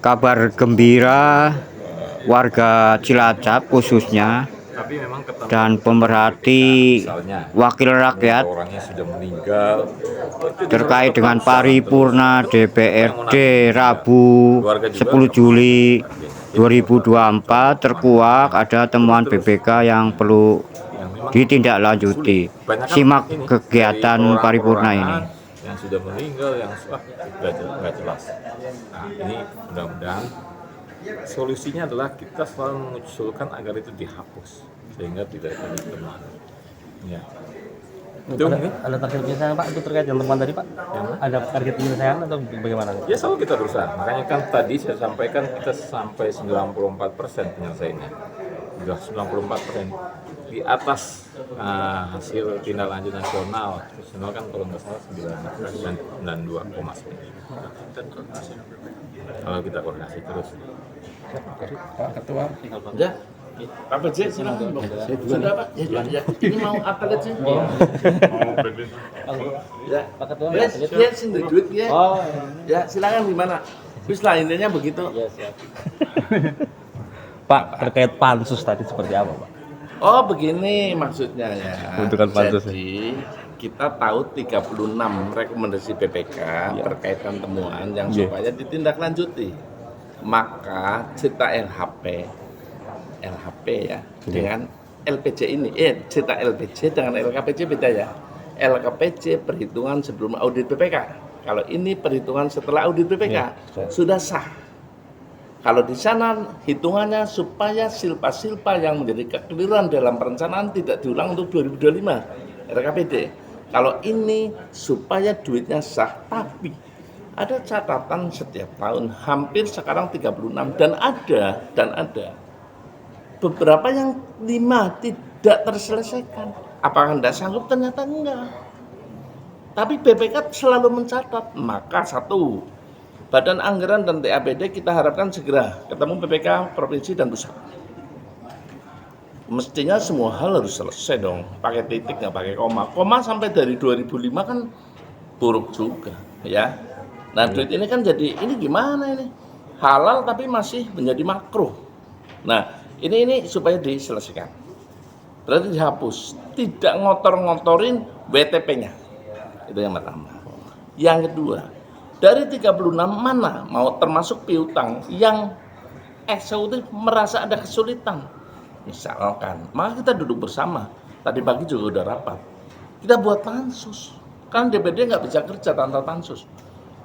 kabar gembira warga Cilacap khususnya dan pemerhati wakil rakyat terkait dengan paripurna DPRD Rabu 10 Juli 2024 terkuak ada temuan BPK yang perlu ditindaklanjuti. Simak kegiatan paripurna ini. Yang sudah meninggal, yang nggak jelas. Nah, ini mudah-mudahan solusinya adalah kita selalu mengusulkan agar itu dihapus sehingga tidak ada temuan. Ya. Itu Ada target penyelesaian Pak itu terkait yang teman tadi Pak? Yang ada target penyelesaian atau bagaimana? Ya selalu kita berusaha. Makanya kan tadi saya sampaikan kita sampai 94% penyelesaiannya. Sudah 94%. Di atas hasil tindak lanjut nasional kan kalau nggak salah 92,9. Kalau kita koordinasi terus. Pak Ketua. Ya, Pak PJ silakan. Sudah Pak. Ya. Ini mau apa lagi? Ya, Pak Ketua. ya sendiri duit ya. Oh, ya silakan gimana? Bis lah intinya begitu. ya siap. Pak, terkait pansus tadi seperti apa Pak? Oh begini maksudnya ya. Bentukan pansus. Jadi kita tahu 36 rekomendasi BPK berkaitan temuan yang supaya ditindaklanjuti. Maka cerita LHP ya dengan LPJ ini, cerita LPJ dengan LKPJ beda ya. LKPJ perhitungan sebelum audit BPK. Kalau ini perhitungan setelah audit BPK sudah sah. Kalau di sana hitungannya supaya silpa-silpa yang menjadi kekeliruan dalam perencanaan tidak diulang untuk 2025 RKPD. Kalau ini supaya duitnya sah, tapi ada catatan setiap tahun hampir sekarang 36 dan ada beberapa yang 5 tidak terselesaikan. Apakah Anda sanggup? Ternyata enggak. Tapi BPK selalu mencatat. Maka satu, Badan Anggaran dan TAPD kita harapkan segera ketemu BPK Provinsi dan Pusat. Mestinya semua hal harus selesai dong. Pakai titik nggak pakai koma. Koma sampai dari 2005 kan buruk juga ya. Nah duit ini kan jadi ini gimana ini? Halal tapi masih menjadi makruh. Nah ini supaya diselesaikan. Berarti dihapus. Tidak ngotor-ngotorin WTP-nya. Itu yang pertama. Yang kedua, dari 36 mana mau termasuk piutang yang eksekutif merasa ada kesulitan. Misalkan, maka kita duduk bersama. Tadi pagi juga udah rapat. Kita buat pansus. Kan DPD nggak bisa kerja tanpa pansus.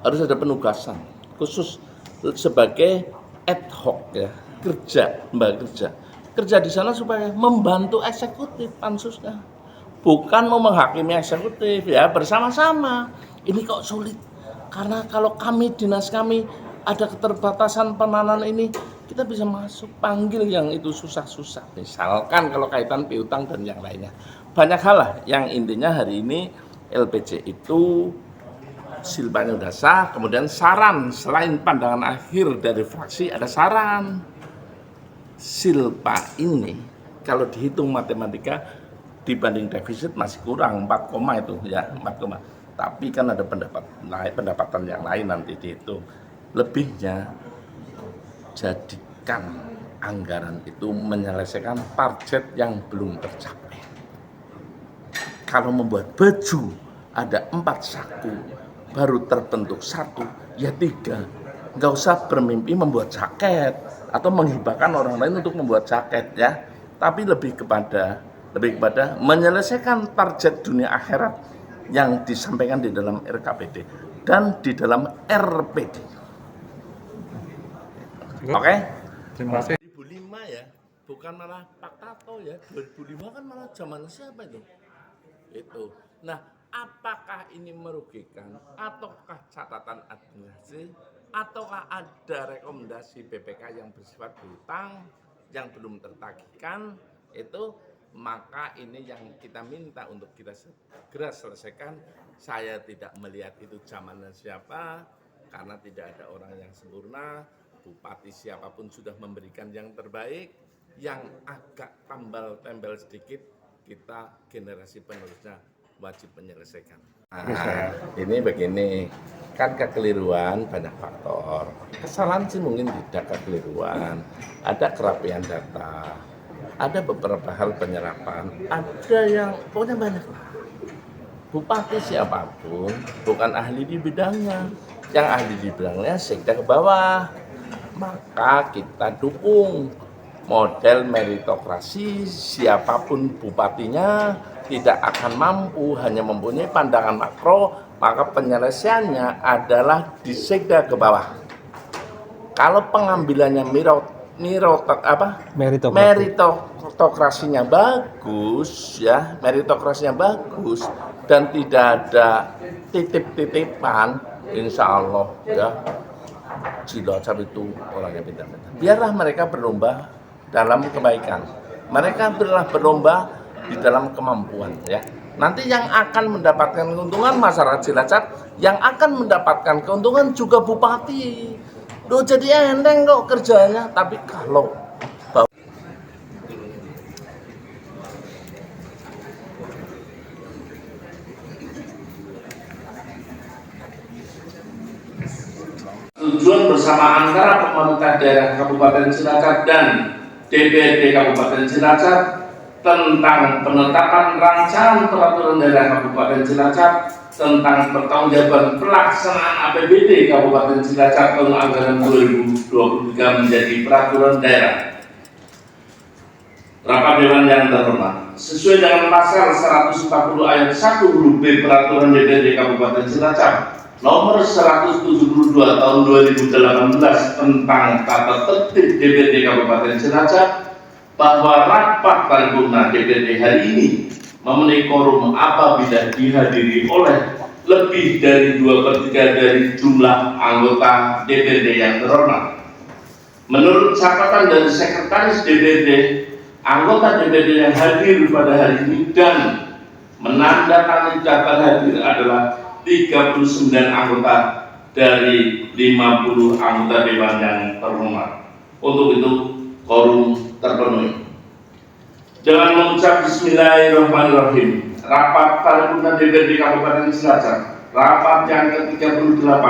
Harus ada penugasan khusus sebagai ad hoc ya, lembaga kerja di sana supaya membantu eksekutif pansusnya. Bukan mau menghakimi eksekutif ya, bersama-sama. Ini kok sulit. Karena kalau dinas kami ada keterbatasan penanganan ini, kita bisa masuk panggil yang itu susah-susah. Misalkan kalau kaitan piutang dan yang lainnya. Banyak hal lah yang intinya hari ini LPJ itu silpanya udah sah, kemudian saran selain pandangan akhir dari fraksi ada saran. Silpa ini kalau dihitung matematika dibanding defisit masih kurang 4, itu ya 4, tapi kan ada pendapatan yang lain nanti dihitung. Lebihnya jadikan anggaran itu menyelesaikan target yang belum tercapai. Kalau membuat baju ada 4 saku baru terbentuk 1 ya 3. Nggak usah bermimpi membuat jaket atau menghibahkan orang lain untuk membuat jaket ya, tapi lebih kepada menyelesaikan target dunia akhirat yang disampaikan di dalam RKPD dan di dalam RPD. Oke? Terima kasih. 2005 ya, bukan malah Pak Tato ya. 2005 kan malah zaman siapa itu? Itu. Nah, apakah ini merugikan ataukah catatan administrasi ataukah ada rekomendasi BPK yang bersifat berutang yang belum tertagihkan itu? Maka ini yang kita minta untuk kita segera selesaikan. Saya tidak melihat itu zamannya siapa, karena tidak ada orang yang sempurna. Bupati siapapun sudah memberikan yang terbaik. Yang agak tambal-tembel sedikit, kita generasi penerusnya wajib menyelesaikan. Nah, ini begini, kan kekeliruan banyak faktor. Kesalahan sih mungkin tidak kekeliruan, ada kerapian data, ada beberapa hal penyerapan, ada yang pokoknya banyak lah. Bupati siapapun bukan ahli di bidangnya, yang ahli di bidangnya sekda ke bawah. Maka kita dukung model meritokrasi, siapapun bupatinya tidak akan mampu, hanya mempunyai pandangan makro, maka penyelesaiannya adalah di sekda ke bawah. Kalau pengambilannya meritokrasinya bagus, ya meritokrasinya bagus dan tidak ada titip-titipan, insya Allah ya Cilacap itu orangnya pintar-pintar. Biarlah mereka berlomba dalam kebaikan. Mereka berlomba di dalam kemampuan ya. Nanti yang akan mendapatkan keuntungan masyarakat Cilacap, yang akan mendapatkan keuntungan juga bupati. Loh jadi enteng kok kerjanya, tapi kalau tujuan bersama antara pemerintah daerah Kabupaten Cilacap dan DPRD Kabupaten Cilacap tentang penetapan rancangan peraturan daerah Kabupaten Cilacap tentang pertanggungjawaban pelaksanaan APBD Kabupaten Cilacap tahun anggaran 2023 menjadi peraturan daerah. Rapat Dewan yang terhormat, sesuai dengan pasal 140 ayat 1 huruf B Peraturan DPRD Kabupaten Cilacap Nomor 172 tahun 2018 tentang tata tertib DPRD Kabupaten Cilacap, bahwa rapat paripurna DPRD hari ini memenuhi quorum apabila dihadiri oleh lebih dari 2/3 dari jumlah anggota DPRD yang terhormat. Menurut catatan dari Sekretaris DPRD, anggota DPRD yang hadir pada hari ini dan menandatangani daftar hadir adalah 39 anggota dari 50 anggota Dewan yang terhormat. Untuk itu, quorum terpenuhi. Dengan mengucap Bismillahirrahmanirrahim, rapat paripurna DPRD Kabupaten Cilacap, rapat yang ke-38,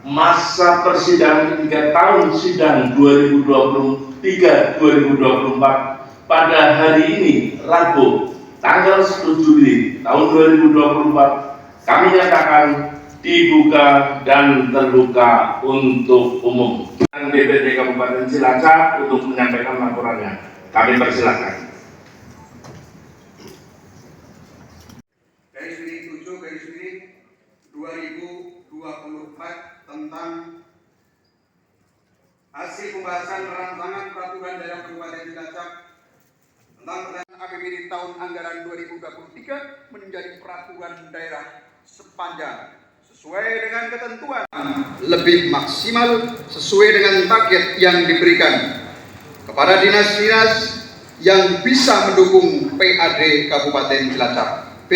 masa persidangan ketiga tahun sidang 2023-2024 pada hari ini, Rabu, tanggal 10 Juli tahun 2024, kami nyatakan dibuka dan terbuka untuk umum. DPRD Kabupaten Cilacap untuk menyampaikan laporannya. Kami persilakan. Garis miring 7 garis miring 2024 tentang hasil pembahasan rancangan peraturan daerah Kabupaten Cilacap tentang penetapan APBD tahun anggaran 2023 menjadi peraturan daerah sepanjang sesuai dengan ketentuan lebih maksimal sesuai dengan target yang diberikan kepada dinas-dinas yang bisa mendukung PAD Kabupaten Cilacap. B.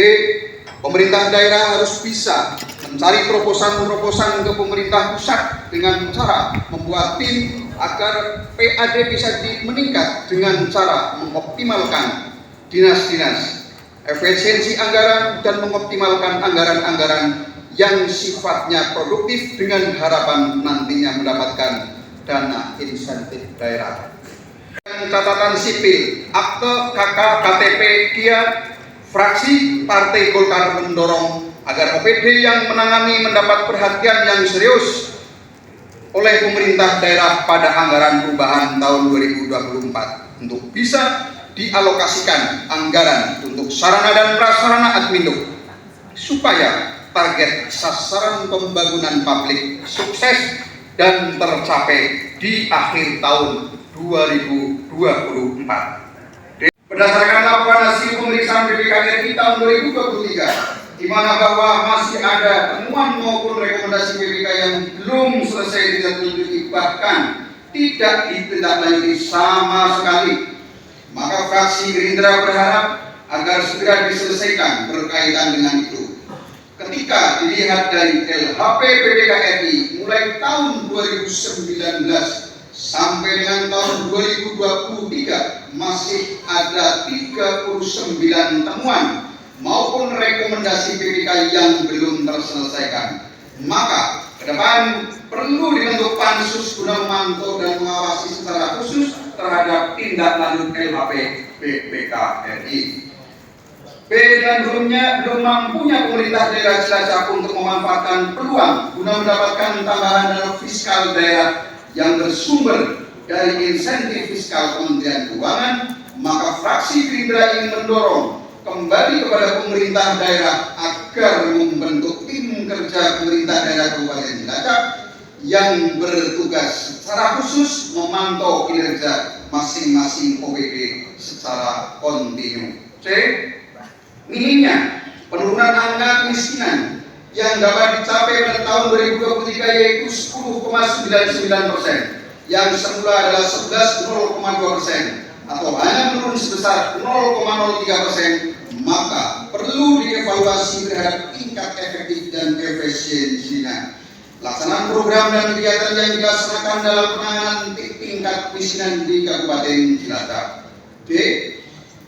Pemerintah daerah harus bisa mencari proposan-proposan ke pemerintah pusat dengan cara membuat tim agar PAD bisa meningkat dengan cara mengoptimalkan dinas-dinas, efisiensi anggaran, dan mengoptimalkan anggaran-anggaran yang sifatnya produktif dengan harapan nantinya mendapatkan dana insentif daerah. Catatan sipil, akte KK KTP KIA, fraksi Partai Golkar mendorong agar OPD yang menangani mendapat perhatian yang serius oleh pemerintah daerah pada anggaran perubahan tahun 2024 untuk bisa dialokasikan anggaran untuk sarana dan prasarana admin supaya target sasaran pembangunan publik sukses dan tercapai di akhir tahun 2024. Berdasarkan laporan hasil pemeriksaan BPK RI tahun 2023, di mana bahwa masih ada temuan maupun rekomendasi BPK yang belum selesai ditindaklanjuti bahkan tidak ditindaklanjuti sama sekali, maka fraksi Gerindra berharap agar segera diselesaikan berkaitan dengan itu. Ketika dilihat dari LHP BPK RI mulai tahun 2019 sampai dengan tahun 2023 masih ada 39 temuan maupun rekomendasi rekomendasi PPK yang belum terselesaikan. Maka ke depan perlu dibentuk pansus guna memantau dan mengawasi secara khusus terhadap tindak lanjut LHP PPK RI. B. Dan belum mampunya pemerintah daerah Cilacap untuk memanfaatkan peluang guna mendapatkan tambahan dana fiskal daerah yang bersumber dari insentif fiskal Kementerian Keuangan, maka fraksi Gerindra ingin mendorong kembali kepada pemerintah daerah agar membentuk tim kerja pemerintah daerah Kabupaten Cilacap yang bertugas secara khusus memantau kinerja masing-masing OPD secara kontinu. C. Minimnya penurunan angka kemiskinan yang dapat dicapai pada tahun 2023 yaitu 10,99%, yang semula adalah 11,02% atau hanya menurun sebesar 0,03%, maka perlu dievaluasi terhadap tingkat efektif dan efisiensinya. Pelaksanaan program dan kegiatan yang dilaksanakan dalam penanganan tingkat kemiskinan di Kabupaten Cilacap. D.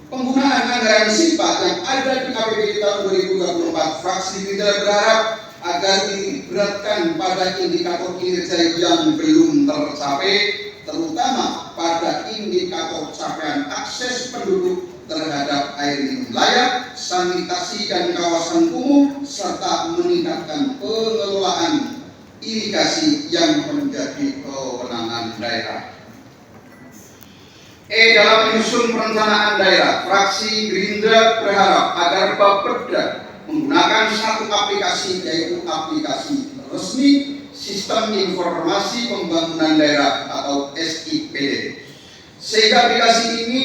Penggunaan anggaran SIPA yang ada di APBD tahun 2024, fraksi Gerindra berharap agar diberatkan pada indikator kinerja yang belum tercapai, terutama pada indikator capaian akses penduduk terhadap air minum layak, sanitasi dan kawasan umum, serta meningkatkan pengelolaan irigasi yang menjadi kewenangan daerah. E. Dalam menyusun perencanaan daerah, fraksi Gerindra berharap agar Bapeda menggunakan satu aplikasi, yaitu aplikasi resmi Sistem Informasi Pembangunan Daerah atau SIPD, sehingga aplikasi ini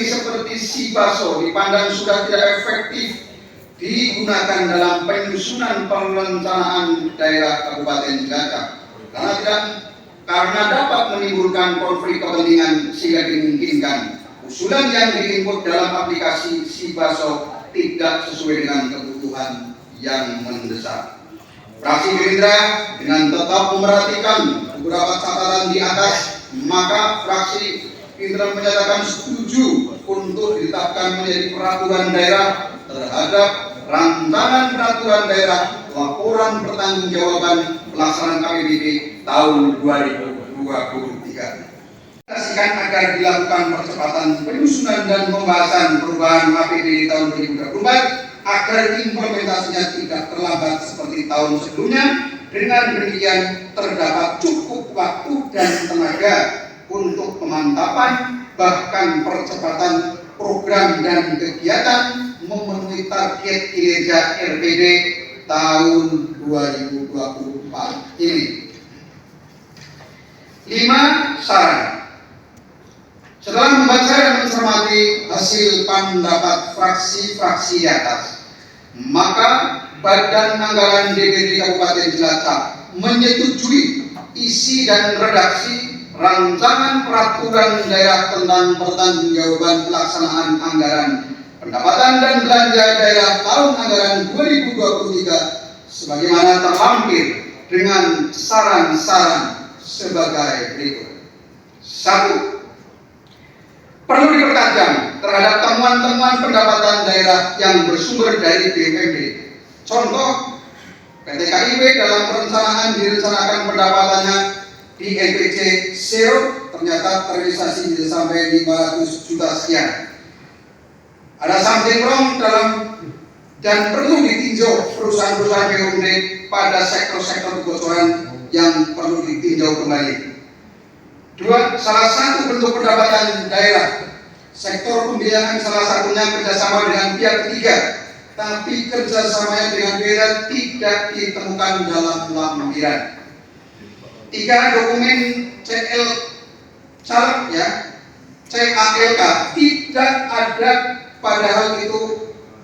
seperti Sibaso dipandang sudah tidak efektif digunakan dalam penyusunan perencanaan daerah Kabupaten Cilacap karena dapat menimbulkan konflik kepentingan, sehingga dimungkinkan usulan yang diinput dalam aplikasi Sibaso tidak sesuai dengan kebutuhan yang mendesak. Fraksi Gerindra dengan tetap memperhatikan beberapa catatan di atas, maka fraksi Gerindra menyatakan setuju untuk ditetapkan menjadi peraturan daerah terhadap rancangan peraturan daerah laporan pertanggungjawaban pelaksanaan KPBD tahun 2023. Pastikan agar dilakukan percepatan penyusunan dan pembahasan perubahan APBD tahun 2024 agar implementasinya tidak terlambat seperti tahun sebelumnya. Dengan demikian terdapat cukup waktu dan tenaga untuk pemantapan bahkan percepatan program dan kegiatan memenuhi target kinerja RPD tahun 2024 ini. 5. Saran. Setelah membaca dan mencermati hasil pendapat fraksi-fraksi di atas, maka Badan Anggaran DPD Kabupaten Cilacap menyetujui isi dan redaksi rancangan peraturan daerah tentang pertanggungjawaban pelaksanaan anggaran pendapatan dan belanja daerah tahun anggaran 2023 sebagaimana terlampir dengan saran-saran sebagai berikut. 1. Perlu dipertajam terhadap temuan-temuan pendapatan daerah yang bersumber dari BUMD. Contoh, PT KIP dalam perencanaan direncanakan pendapatannya di NPC 0 ternyata terrealisasi sampai 500 juta sekian. Ada something wrong dalam dan perlu ditinjau perusahaan-perusahaan BUMD pada sektor-sektor kebocoran yang perlu ditinjau kembali. 2. Salah satu bentuk pendapatan daerah sektor pembiayaan salah satunya kerjasama dengan pihak ketiga, tapi kerjasamanya dengan daerah tidak ditemukan dalam lampiran. 3. Dokumen CALK tidak ada, padahal itu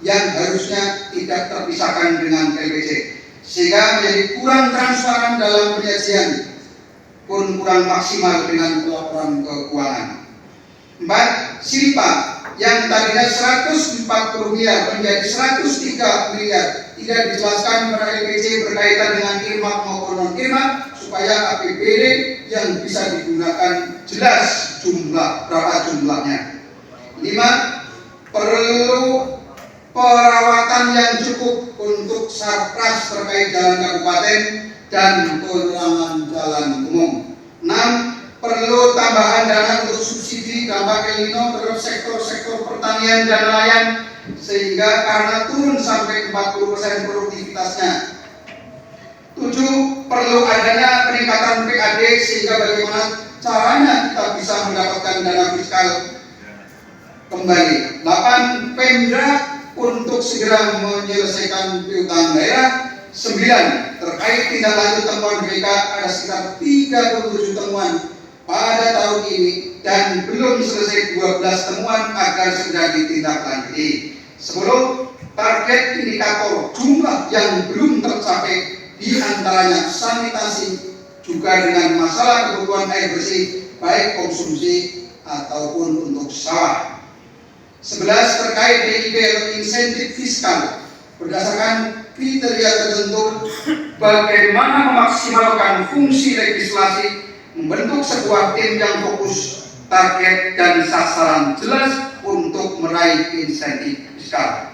yang harusnya tidak terpisahkan dengan LPC, sehingga menjadi kurang transparan dalam penyajian pun kurang maksimal dengan pelaporan keuangan. 4. SIPA yang tadinya 140 miliar menjadi 103 miliar tidak dijelaskan pada LPC berkaitan dengan irmak maupun non-irmak supaya APBD yang bisa digunakan jelas berapa jumlahnya. 5. Perlu yang cukup untuk sarpras terkait jalan kabupaten dan penerangan jalan umum. 6. Perlu tambahan dana untuk subsidi dampak El Nino terhadap sektor-sektor pertanian dan nelayan sehingga karena turun sampai 40% produktivitasnya. 7. Perlu adanya peningkatan PAD sehingga bagaimana caranya kita bisa mendapatkan dana fiskal kembali. 8. Pemda untuk segera menyelesaikan piutang daerah. 9. Terkait tindak lanjut temuan BPK ada sekitar 37 temuan pada tahun ini dan belum selesai 12 temuan agar segera ditindaklanjuti. 10. Target indikator jumlah yang belum tercapai di antaranya sanitasi juga dengan masalah kebutuhan air bersih baik konsumsi ataupun untuk sawah. 11. Terkait BIP atau insentif fiskal berdasarkan kriteria tertentu bagaimana memaksimalkan fungsi legislasi membentuk sebuah tim yang fokus target dan sasaran jelas untuk meraih insentif fiskal.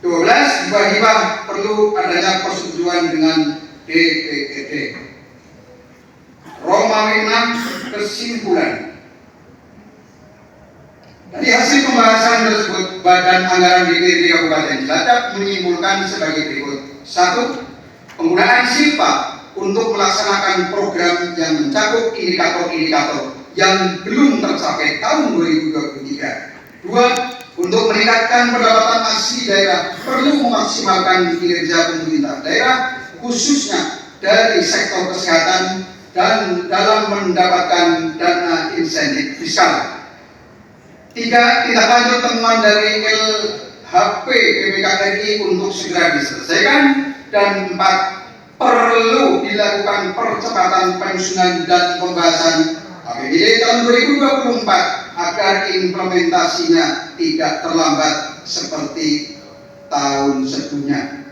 12. Hibah-hibah perlu adanya persetujuan dengan DPRD. Romawi 6. Kesimpulan. Dari hasil pembahasan tersebut, Badan Anggaran DPRD Kabupaten Cilacap menyimpulkan sebagai berikut. 1. Penggunaan SIPA untuk melaksanakan program yang mencakup indikator-indikator yang belum tercapai tahun 2023. 2. Untuk meningkatkan pendapatan asli daerah perlu memaksimalkan kinerja pemerintah daerah khususnya dari sektor kesehatan dan dalam mendapatkan dana insentif fiskal. 3. Tindak lanjut temuan dari LHP BPK RI untuk segera diselesaikan. Dan 4. Perlu dilakukan percepatan penyusunan dan pembahasan APBD tahun 2024 agar implementasinya tidak terlambat seperti tahun sebelumnya.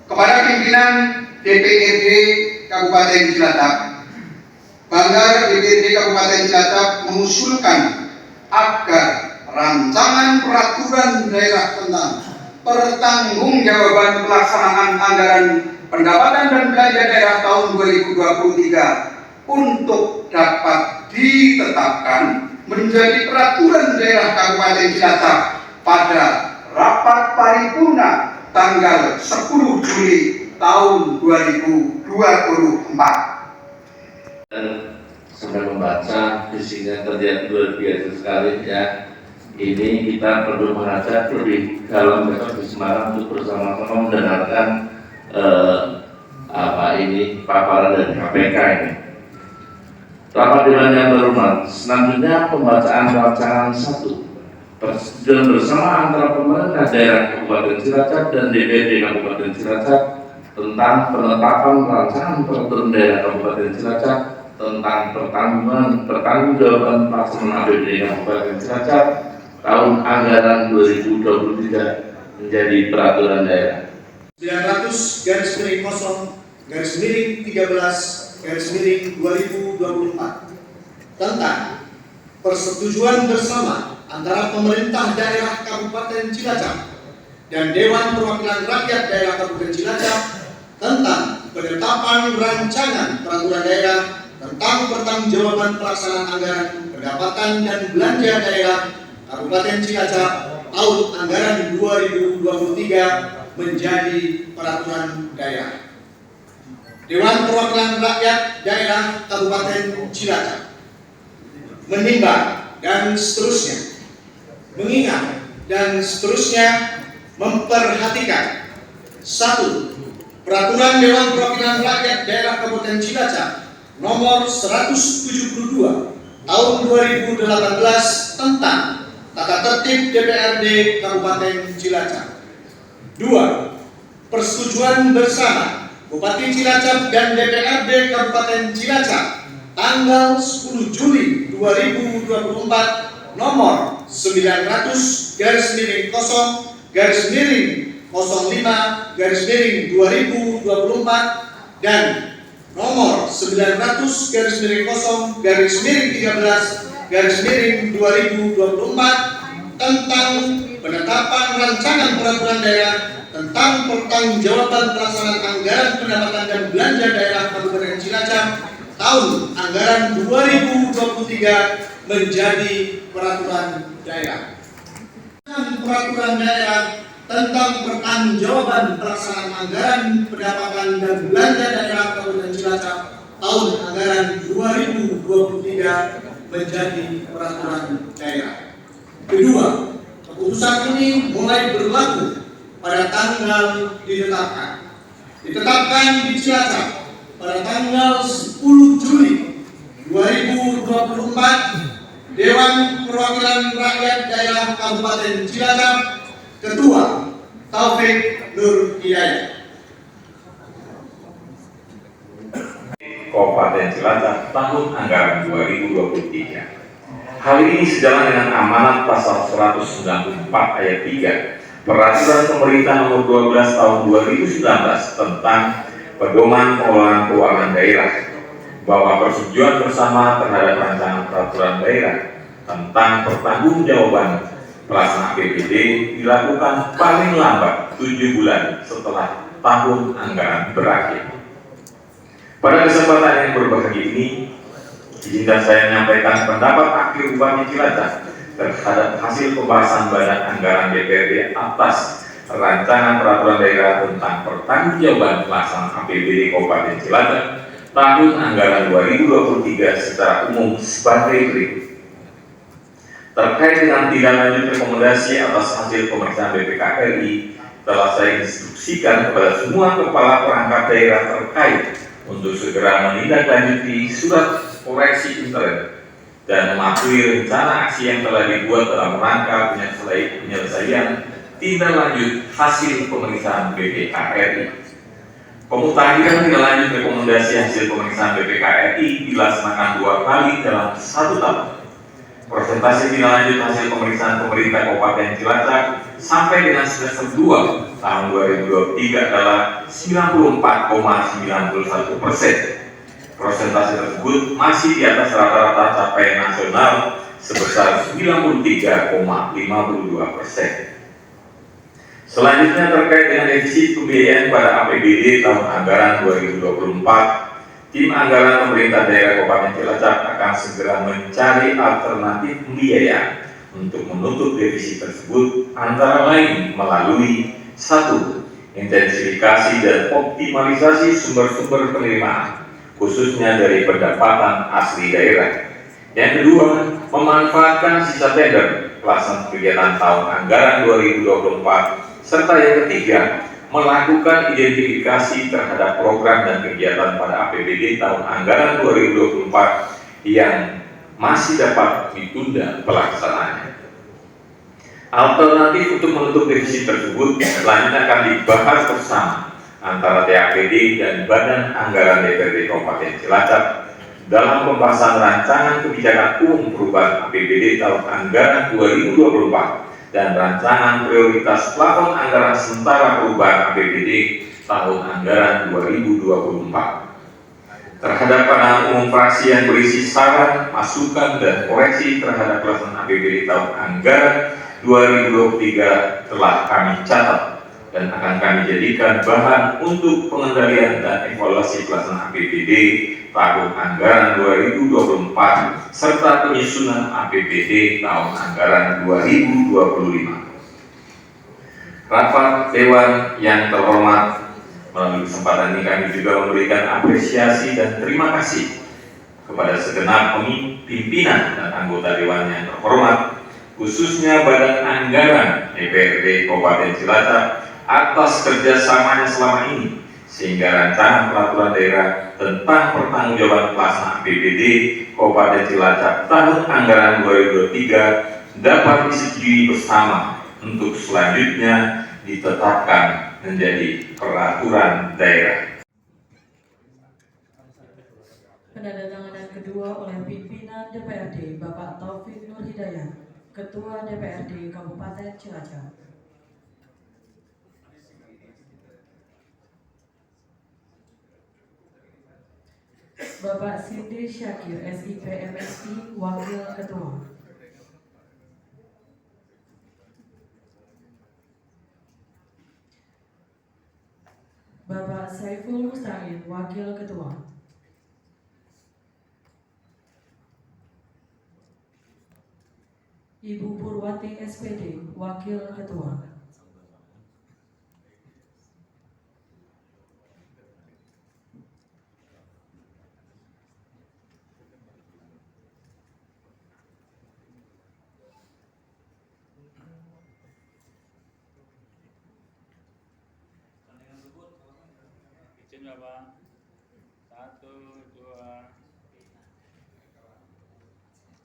Kepada pimpinan DPRD Kabupaten Cilacap, Banggar DPRD Kabupaten Cilacap mengusulkan agar rancangan peraturan daerah tentang pertanggungjawaban pelaksanaan anggaran pendapatan dan belanja daerah tahun 2023 untuk dapat ditetapkan menjadi peraturan daerah Kabupaten Cilacap pada rapat paripurna tanggal 10 Juli tahun 2024. Dan sudah membaca visinya terlihat luar biasa sekali ya. Ini kita perlu mengajak lebih dalam besok di Semarang untuk bersama-sama mendengarkan paparan dari KPK ini. Rapat Dewan yang terhormat, selanjutnya pembacaan rancangan 1 persetujuan bersama antara pemerintah daerah Kabupaten Cilacap dan DPRD Kabupaten Cilacap tentang penetapan rancangan peraturan daerah Kabupaten Cilacap tentang pertanggungjawaban pelaksanaan APBD Kabupaten Cilacap tahun anggaran 2023 menjadi peraturan daerah. 900/0-13/2024 tentang persetujuan bersama antara pemerintah daerah Kabupaten Cilacap dan Dewan Perwakilan Rakyat Daerah Kabupaten Cilacap tentang penetapan rancangan peraturan daerah tentang pertanggungjawaban pelaksanaan anggaran pendapatan dan belanja daerah Kabupaten Cilacap tahun anggaran 2023 menjadi peraturan daerah. Dewan Perwakilan Rakyat Daerah Kabupaten Cilacap menimbang dan seterusnya, mengingat dan seterusnya memperhatikan 1. Peraturan Dewan Perwakilan Rakyat Daerah Kabupaten Cilacap nomor 172 tahun 2018 tentang tata tertib DPRD Kabupaten Cilacap. 2. Persetujuan bersama Bupati Cilacap dan DPRD Kabupaten Cilacap tanggal 10 Juli 2024 nomor 900/05/2024 dan nomor 900/0-13/2024 tentang penetapan penetapan rancangan peraturan daerah tentang pertanggungjawaban pelaksanaan anggaran pendapatan dan belanja daerah Kabupaten Cilacap tahun anggaran 2023 menjadi peraturan daerah. Peraturan daerah tentang pertanggungjawaban pelaksanaan anggaran pendapatan dan belanja daerah Kabupaten Cilacap tahun anggaran 2023 menjadi peraturan daerah. Kedua, keputusan ini mulai berlaku pada tanggal ditetapkan di Cilacap pada tanggal 10 Juli 2024. Dewan Perwakilan Rakyat Daerah Kabupaten Cilacap, Ketua Taufik Nur Hidayat. Kabupaten Cilacap tahun anggaran 2023. Hal ini sejalan dengan amanat pasal 194 ayat 3 Peraturan Pemerintah Nomor 12 Tahun 2019 tentang Pedoman Pengelolaan Keuangan Daerah, bahwa persetujuan bersama terhadap rancangan peraturan daerah tentang pertanggungjawaban pelaksanaan APBD dilakukan paling lambat 7 bulan setelah tahun anggaran berakhir. Pada kesempatan yang berbahagia ini, izinkan saya menyampaikan pendapat akhir Bupati Cilacap terhadap hasil pembahasan Badan Anggaran DPRD atas rancangan peraturan daerah tentang pertanggungjawaban pelaksanaan APBD Kabupaten Cilacap tahun anggaran 2023 secara umum sebagai berikut. Terkait dengan tindak lanjut rekomendasi atas hasil pemeriksaan BPK RI, telah saya instruksikan kepada semua kepala perangkat daerah terkait untuk segera menindaklanjuti surat koreksi intern dan mematuhi rencana aksi yang telah dibuat dalam rangka penyelesaian tindak lanjut hasil pemeriksaan BPK RI. Pemutakhiran tindak lanjut rekomendasi hasil pemeriksaan BPK RI dilaksanakan 2 kali dalam 1 tahun. Persentase tindak lanjut hasil pemeriksaan pemerintah Kabupaten Cilacap sampai dengan semester 2 tahun 2023 adalah 94,91%. Persentase tersebut masih di atas rata-rata capaian nasional sebesar 93,52%. Selanjutnya terkait dengan defisit pembiayaan pada APBD tahun anggaran 2024, tim anggaran pemerintah daerah Kabupaten Cilacap akan segera mencari alternatif pembiayaan untuk menutup defisit tersebut, antara lain melalui 1. Intensifikasi dan optimalisasi sumber-sumber penerimaan, khususnya dari pendapatan asli daerah. Yang kedua, memanfaatkan sisa tender pelaksanaan kegiatan tahun anggaran 2024. Serta yang ketiga, melakukan identifikasi terhadap program dan kegiatan pada APBD tahun anggaran 2024 yang masih dapat ditunda pelaksanaannya. Alternatif untuk menutup defisit tersebut selanjutnya akan dibahas bersama antara TAPD dan Badan Anggaran DPRD Kabupaten Cilacap dalam pembahasan rancangan kebijakan umum perubahan APBD tahun anggaran 2024 dan rancangan prioritas plafon anggaran sementara perubahan APBD tahun anggaran 2024. Terhadap pandangan umum fraksi yang berisi saran, masukan, dan koreksi terhadap pelaksanaan APBD tahun anggaran 2023 telah kami catat dan akan kami jadikan bahan untuk pengendalian dan evaluasi pelaksanaan APBD tahun anggaran 2024 serta penyusunan APBD tahun anggaran 2025. Rapat Dewan yang terhormat, melalui kesempatan ini kami juga memberikan apresiasi dan terima kasih kepada segenap pimpinan dan anggota Dewan yang terhormat, khususnya Badan Anggaran DPRD Kabupaten Cilacap atas kerjasamanya selama ini, sehingga rancangan peraturan daerah tentang pertanggungjawaban pelaksanaan APBD Kabupaten Cilacap tahun anggaran 2023 dapat disetujui bersama untuk selanjutnya ditetapkan menjadi peraturan daerah. Penandatanganan kedua oleh pimpinan DPRD Bapak Taufik Nur Hidayat, Ketua DPRD Kabupaten Cilacap. Bapak Sindi Syakir, SIP MSI, Wakil Ketua. Bapak Saiful Mustaqim, Wakil Ketua. Ibu Purwati SPD, Wakil Ketua. Izin Bapak. 1, 2.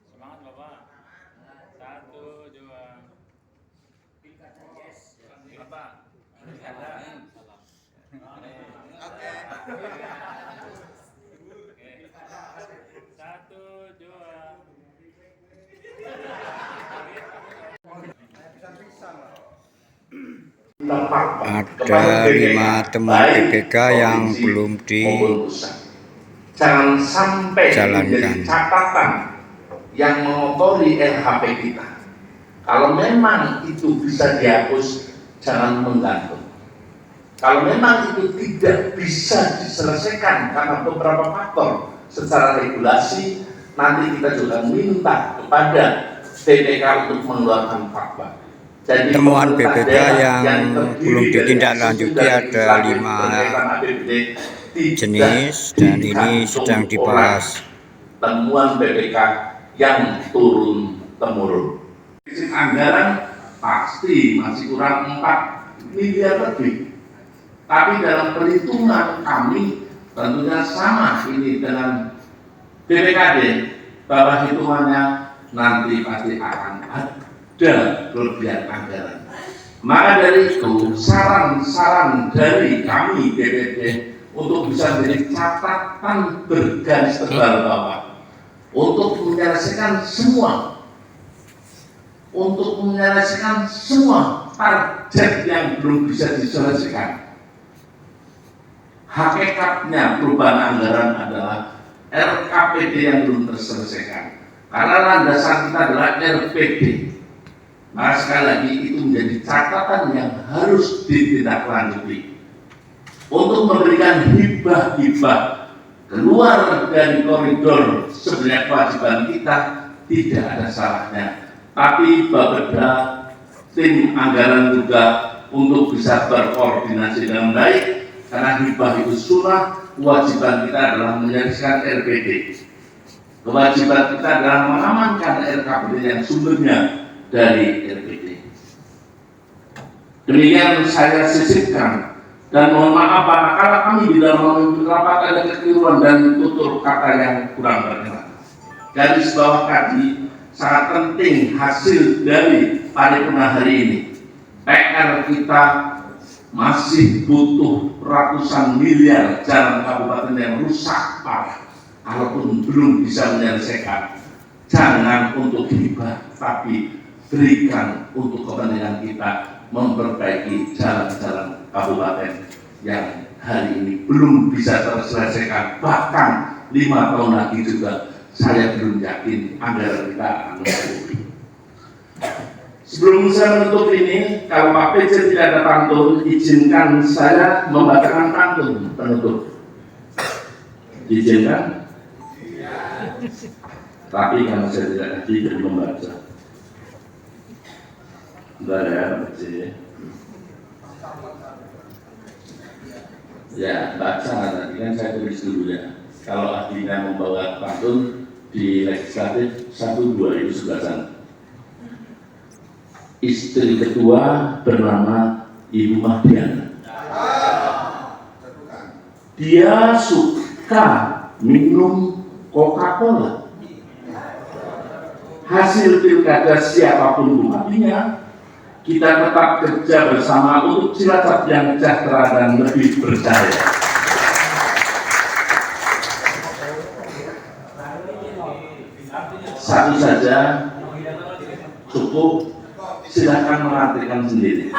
Semangat Bapak. 1, 2. Bapak. Oke. 1, 2. Ada 5 temuan BPK yang belum jangan sampai dijalankan. menjadi catatan yang mengotori RHP kita. Kalau memang itu bisa dihapus, jangan menggantung. Kalau memang itu tidak bisa diselesaikan karena beberapa faktor secara regulasi, nanti kita juga minta kepada BPK untuk mengeluarkan fatwa. Jadi Temuan BPK yang belum ditindaklanjuti ada 5 jenis dan ini sedang dibahas. Temuan BPK yang turun-temurun. Anggaran pasti masih kurang 4 miliar lebih. Tapi dalam perhitungan kami tentunya sama ini dengan BPKD, bahwa hitungannya nanti pasti akan ada kelebihan anggaran. Maka dari itu saran-saran dari kami DPD untuk bisa menjadi catatan bergaris tebal bawah untuk menyelesaikan semua target yang belum bisa diselesaikan. Hakikatnya perubahan anggaran adalah RKPD yang belum terselesaikan. Karena landasan kita adalah RPD. Nah, sekali lagi itu menjadi catatan yang harus ditindaklanjuti untuk memberikan hibah-hibah keluar dari koridor sebenarnya kewajiban kita tidak ada salahnya. Tapi Bapeda tim anggaran juga untuk bisa berkoordinasi dengan baik karena hibah itu sunnah. Kewajiban kita adalah menyelesaikan RPD. Kewajiban kita adalah mengamankan RKPD yang sumbernya dari RPD. Demikian saya sisipkan dan mohon maaf apabila kami di dalam memimpin rapat ada kekeliruan dan tutur kata yang kurang berkenan. Garis bawah tadi sangat penting hasil dari paripurna hari ini. PR kita masih butuh ratusan miliar jalan kabupaten yang rusak parah. Kalaupun belum bisa menyelesaikan, jangan untuk hibah, tapi berikan untuk kepentingan kita memperbaiki jalan-jalan kabupaten yang hari ini belum bisa terselesaikan. Bahkan 5 tahun lagi juga saya belum yakin anggaran kita akan mencukupi. Sebelum saya menutup ini, kalau Pak PJ tidak ada pantun, izinkan saya membacakan pantun penutup. Izinkan? Tapi karena saya tidak jadi membaca. Bentar ya, Pak PJ. Ya, baca tadi kan saya tulis dulu ya. Kalau ahlinya membawa pantun di legislatif 1-2 itu sebelah sana. Istri kedua bernama Ibu Mahdiana. Dia suka minum Coca-Cola. Hasil pilkada siapapun bupatinya, kita tetap kerja bersama untuk Cilacap yang sejahtera dan lebih berjaya. Satu saja cukup, silakan mengartikan sendiri.